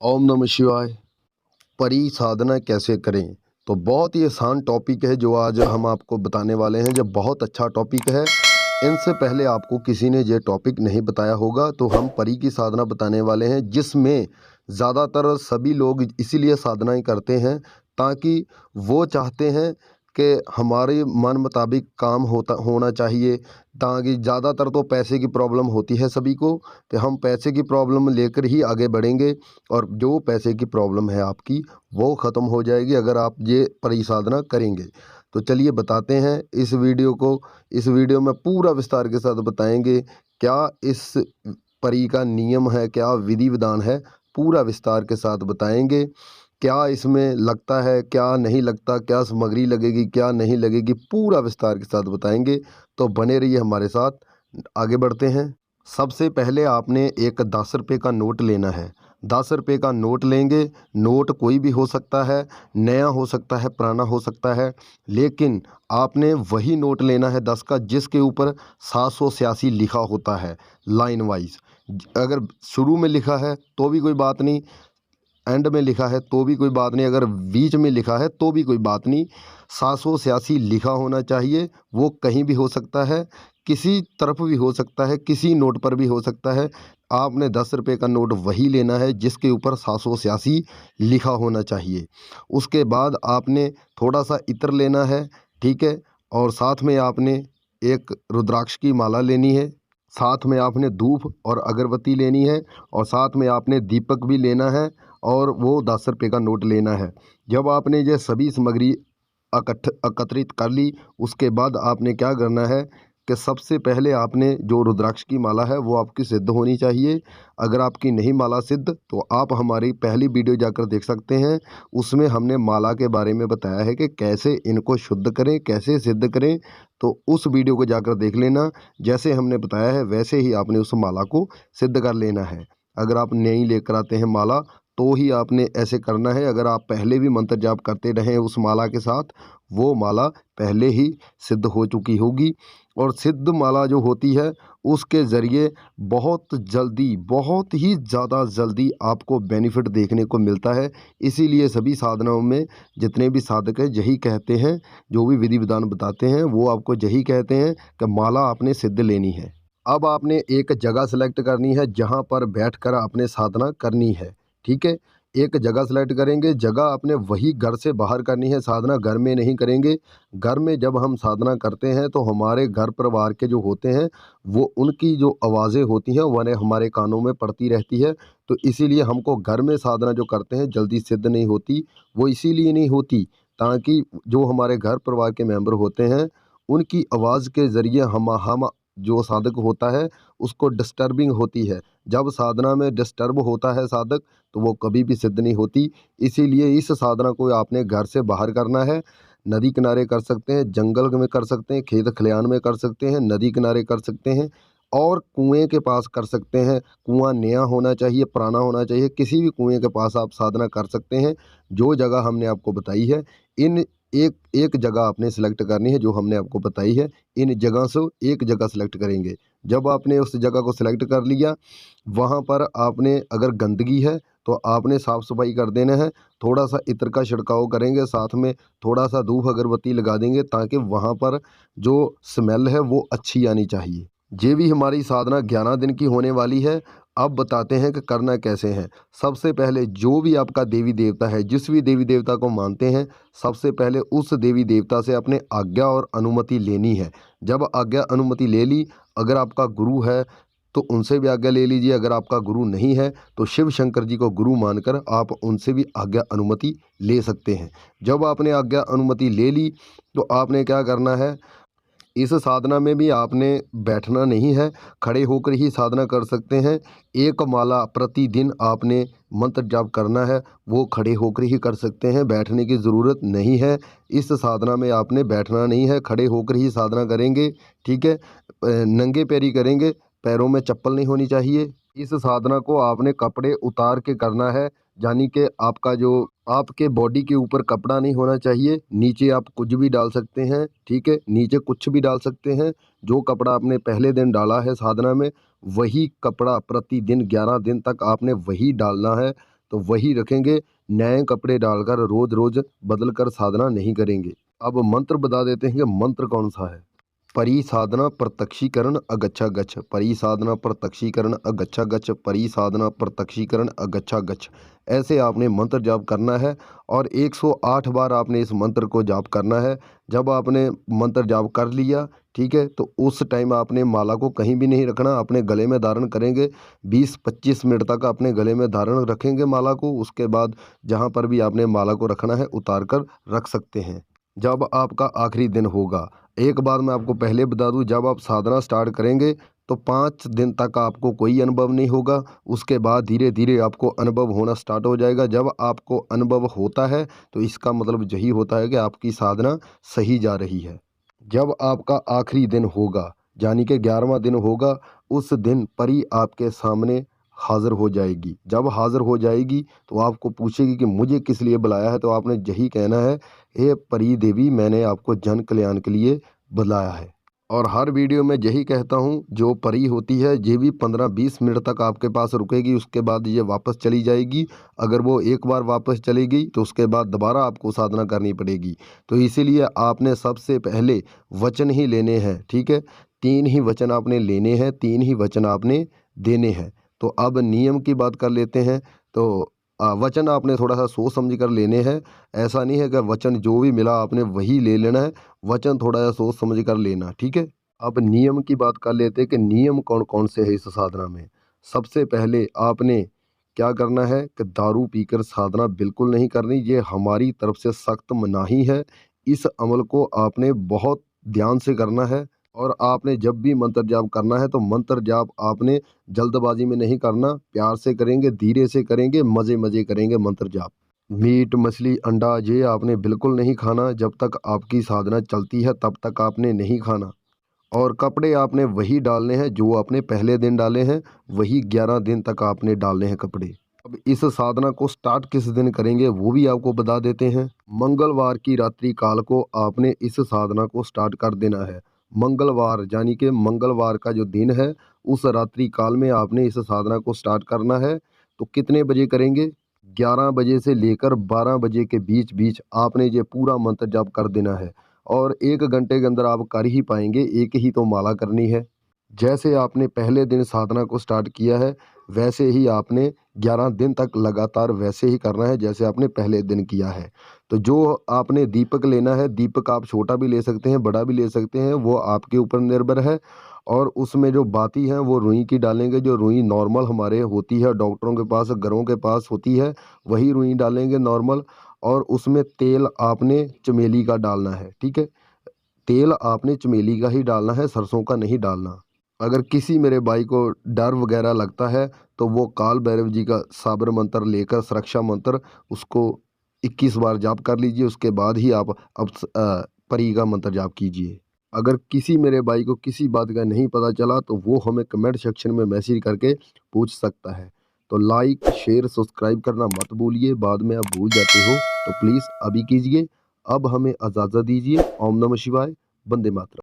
ओम नमः शिवाय। परी साधना कैसे करें? तो बहुत ही आसान टॉपिक है जो आज हम आपको बताने वाले हैं। जो बहुत अच्छा टॉपिक है। इनसे पहले आपको किसी ने ये टॉपिक नहीं बताया होगा, तो हम परी की साधना बताने वाले हैं, जिसमें ज़्यादातर सभी लोग इसीलिए साधनाएँ करते हैं ताकि वो चाहते हैं कि हमारे मन मुताबिक काम होना चाहिए। ताकि ज़्यादातर तो पैसे की प्रॉब्लम होती है सभी को, कि हम पैसे की प्रॉब्लम लेकर ही आगे बढ़ेंगे और जो पैसे की प्रॉब्लम है आपकी वो ख़त्म हो जाएगी अगर आप ये परिसाधना करेंगे। तो चलिए बताते हैं इस वीडियो को। इस वीडियो में पूरा विस्तार के साथ बताएंगे क्या इस परी का नियम है, क्या विधि विधान है, पूरा विस्तार के साथ बताएंगे। क्या इसमें लगता है, क्या नहीं लगता, क्या सामग्री लगेगी, क्या नहीं लगेगी, पूरा विस्तार के साथ बताएंगे। तो बने रहिए हमारे साथ, आगे बढ़ते हैं। सबसे पहले आपने एक 10 रुपये का नोट लेना है। 10 रुपये का नोट लेंगे। नोट कोई भी हो सकता है, नया हो सकता है, पुराना हो सकता है, लेकिन आपने वही नोट लेना है 10 का जिसके ऊपर 786 लिखा होता है लाइन वाइज। अगर शुरू में लिखा है तो भी कोई बात नहीं, एंड में लिखा है तो भी कोई बात नहीं, अगर बीच में लिखा है तो भी कोई बात नहीं। 786 लिखा होना चाहिए। वो कहीं भी हो सकता है, किसी तरफ भी हो सकता है, किसी नोट पर भी हो सकता है। आपने 10 रुपये का नोट वही लेना है जिसके ऊपर 786 लिखा होना चाहिए। उसके बाद आपने थोड़ा सा इत्र लेना है, ठीक है, और साथ में आपने एक रुद्राक्ष की माला लेनी है। साथ में आपने धूप और अगरबत्ती लेनी है, और साथ में आपने दीपक भी लेना है, और वो 10 रुपये का नोट लेना है। जब आपने ये सभी सामग्री एकत्रित कर ली, उसके बाद आपने क्या करना है कि सबसे पहले आपने जो रुद्राक्ष की माला है वो आपकी सिद्ध होनी चाहिए। अगर आपकी नहीं माला सिद्ध तो आप हमारी पहली वीडियो जाकर देख सकते हैं। उसमें हमने माला के बारे में बताया है कि कैसे इनको शुद्ध करें, कैसे सिद्ध करें। तो उस वीडियो को जाकर देख लेना। जैसे हमने बताया है वैसे ही आपने उस माला को सिद्ध कर लेना है। अगर आप नहीं लेकर आते हैं माला तो ही आपने ऐसे करना है। अगर आप पहले भी मंत्र जाप करते रहें उस माला के साथ, वो माला पहले ही सिद्ध हो चुकी होगी। और सिद्ध माला जो होती है उसके ज़रिए बहुत जल्दी, बहुत ही ज़्यादा जल्दी आपको बेनिफिट देखने को मिलता है। इसीलिए सभी साधनाओं में जितने भी साधक हैं यही कहते हैं, जो भी विधि विधान बताते हैं वो आपको यही कहते हैं कि माला आपने सिद्ध लेनी है। अब आपने एक जगह सेलेक्ट करनी है जहाँ पर बैठकर आपने साधना करनी है, ठीक है। एक जगह सेलेक्ट करेंगे, जगह आपने वही घर से बाहर करनी है, साधना घर में नहीं करेंगे। घर में जब हम साधना करते हैं तो हमारे घर परिवार के जो होते हैं वो उनकी जो आवाज़ें होती हैं वो हमारे कानों में पड़ती रहती है। तो इसीलिए हमको घर में साधना जो करते हैं जल्दी सिद्ध नहीं होती। वो इसीलिए नहीं होती ताकि जो हमारे घर परिवार के मेंबर होते हैं उनकी आवाज़ के ज़रिए हम जो साधक होता है उसको डिस्टर्बिंग होती है। जब साधना में डिस्टर्ब होता है साधक तो वो कभी भी सिद्ध नहीं होती। इसीलिए इस साधना को आपने घर से बाहर करना है। नदी किनारे कर सकते हैं, जंगल में कर सकते हैं, खेत खलिहान में कर सकते हैं, नदी किनारे कर सकते हैं, और कुएं के पास कर सकते हैं। कुआं नया होना चाहिए, पुराना होना चाहिए, किसी भी कुएं के पास आप साधना कर सकते हैं। जो जगह हमने आपको बताई है, इन एक एक जगह आपने सेलेक्ट करनी है जो हमने आपको बताई है। इन जगह से एक जगह सेलेक्ट करेंगे। जब आपने उस जगह को सिलेक्ट कर लिया, वहाँ पर आपने अगर गंदगी है तो आपने साफ़ सफाई कर देना है। थोड़ा सा इत्र का छिड़काव करेंगे, साथ में थोड़ा सा धूप अगरबत्ती लगा देंगे ताकि वहाँ पर जो स्मेल है वो अच्छी आनी चाहिए। ये भी हमारी साधना 11 दिन की होने वाली है। अब बताते हैं कि करना कैसे है। सबसे पहले जो भी आपका देवी देवता है, जिस भी देवी देवता को मानते हैं, सबसे पहले उस देवी देवता से अपने आज्ञा और अनुमति लेनी है। जब आज्ञा अनुमति ले ली, अगर आपका गुरु है तो उनसे भी आज्ञा ले लीजिए। अगर आपका गुरु नहीं है तो शिव शंकर जी को गुरु मानकर आप उनसे भी आज्ञा अनुमति ले सकते हैं। जब आपने आज्ञा अनुमति ले ली तो आपने क्या करना है, इस साधना में भी आपने बैठना नहीं है, खड़े होकर ही साधना कर सकते हैं। एक माला प्रतिदिन आपने मंत्र जाप करना है, वो खड़े होकर ही कर सकते हैं, बैठने की ज़रूरत नहीं है। इस साधना में आपने बैठना नहीं है, खड़े होकर ही साधना करेंगे, ठीक है। नंगे पैरी करेंगे, पैरों में चप्पल नहीं होनी चाहिए। इस साधना को आपने कपड़े उतार के करना है, यानी कि आपका जो आपके बॉडी के ऊपर कपड़ा नहीं होना चाहिए। नीचे आप कुछ भी डाल सकते हैं, ठीक है, नीचे कुछ भी डाल सकते हैं। जो कपड़ा आपने पहले दिन डाला है साधना में, वही कपड़ा प्रतिदिन 11 दिन तक आपने वही डालना है। तो वही रखेंगे, नए कपड़े डालकर रोज रोज बदल कर साधना नहीं करेंगे। अब मंत्र बता देते हैं कि मंत्र कौन सा है। परिसाधना प्रत्यक्षीकरण अगच्छा गच्छ, परिसाधना प्रत्यक्षीकरण अगच्छा गच्छ, परिसाधना प्रत्यक्षीकरण अगच्छा गच्छ। ऐसे आपने मंत्र जाप करना है और 108 बार आपने इस मंत्र को जाप करना है। जब आपने मंत्र जाप कर लिया, ठीक है, तो उस टाइम आपने माला को कहीं भी नहीं रखना, अपने गले में धारण करेंगे। 20-25 मिनट तक अपने गले में धारण रखेंगे माला को। उसके बाद जहाँ पर भी आपने माला को रखना है उतार कर रख सकते हैं। जब आपका आखिरी दिन होगा, एक बात मैं आपको पहले बता दूं, जब आप साधना स्टार्ट करेंगे तो 5 दिन तक आपको कोई अनुभव नहीं होगा। उसके बाद धीरे धीरे आपको अनुभव होना स्टार्ट हो जाएगा। जब आपको अनुभव होता है तो इसका मतलब यही होता है कि आपकी साधना सही जा रही है। जब आपका आखिरी दिन होगा, यानी कि 11वां दिन होगा, उस दिन परी आपके सामने हाज़िर हो जाएगी। जब हाज़िर हो जाएगी तो आपको पूछेगी कि मुझे किस लिए बुलाया है, तो आपने यही कहना है, हे परी देवी, मैंने आपको जन कल्याण के लिए बुलाया है। और हर वीडियो में यही कहता हूँ, जो परी होती है ये भी 15-20 मिनट तक आपके पास रुकेगी, उसके बाद ये वापस चली जाएगी। अगर वो एक बार वापस चली गई तो उसके बाद दोबारा आपको साधना करनी पड़ेगी। तो इसीलिए आपने सबसे पहले वचन ही लेने हैं, ठीक है। 3 ही वचन आपने लेने हैं, 3 ही वचन आपने देने हैं। तो अब नियम की बात कर लेते हैं। तो वचन आपने थोड़ा-सा सोच समझ कर लेने हैं। ऐसा नहीं है कि वचन जो भी मिला आपने वही ले लेना है। वचन थोड़ा-सा सोच समझ कर लेना, ठीक है। अब नियम की बात कर लेते हैं कि नियम कौन-कौन से हैं इस साधना में। सबसे पहले आपने क्या करना है कि दारू पीकर साधना बिल्कुल नहीं करनी, ये हमारी तरफ से सख्त मनाही है। इस अमल को आपने बहुत ध्यान से करना है और आपने जब भी मंत्र जाप करना है तो मंत्र जाप आपने जल्दबाजी में नहीं करना, प्यार से करेंगे, धीरे से करेंगे, मज़े-मज़े करेंगे मंत्र जाप। मीट, मछली, अंडा ये आपने बिल्कुल नहीं खाना। जब तक आपकी साधना चलती है तब तक आपने नहीं खाना। और कपड़े आपने वही डालने हैं जो आपने पहले दिन डाले हैं, वही 11 दिन तक आपने डालने हैं कपड़े। अब इस साधना को स्टार्ट किस दिन करेंगे वो भी आपको बता देते हैं। मंगलवार की रात्रि काल को आपने इस साधना को स्टार्ट कर देना है। मंगलवार यानी कि मंगलवार का जो दिन है, उस रात्रि काल में आपने इस साधना को स्टार्ट करना है। तो कितने बजे करेंगे? 11 बजे से लेकर 12 बजे के बीच-बीच आपने ये पूरा मंत्र जाप कर देना है और 1 घंटे के अंदर आप कर ही पाएँगे, एक ही तो माला करनी है। जैसे आपने पहले दिन साधना को स्टार्ट किया है, वैसे ही आपने 11 दिन तक लगातार वैसे ही करना है जैसे आपने पहले दिन किया है। तो जो आपने दीपक लेना है, दीपक आप छोटा भी ले सकते हैं, बड़ा भी ले सकते हैं, वो आपके ऊपर निर्भर है। और उसमें जो बाती हैं वो रुई की डालेंगे, जो रुई नॉर्मल हमारे होती है डॉक्टरों के पास, घरों के पास होती है, वही रुई डालेंगे नॉर्मल। और उसमें तेल आपने चमेली का डालना है, ठीक है। तेल आपने चमेली का ही डालना है, सरसों का नहीं डालना। अगर किसी मेरे भाई को डर वगैरह लगता है तो वो काल भैरव जी का साबर मंत्र लेकर, सुरक्षा मंत्र, उसको 21 बार जाप कर लीजिए। उसके बाद ही आप परी का मंत्र जाप कीजिए। अगर किसी मेरे भाई को किसी बात का नहीं पता चला तो वो हमें कमेंट सेक्शन में मैसेज करके पूछ सकता है। तो लाइक, शेयर, सब्सक्राइब करना मत भूलिए, बाद में आप भूल जाते हो तो प्लीज़ अभी कीजिए। अब हमें इजाज़त दीजिए। ओम नमः शिवाय, वंदे मातरम।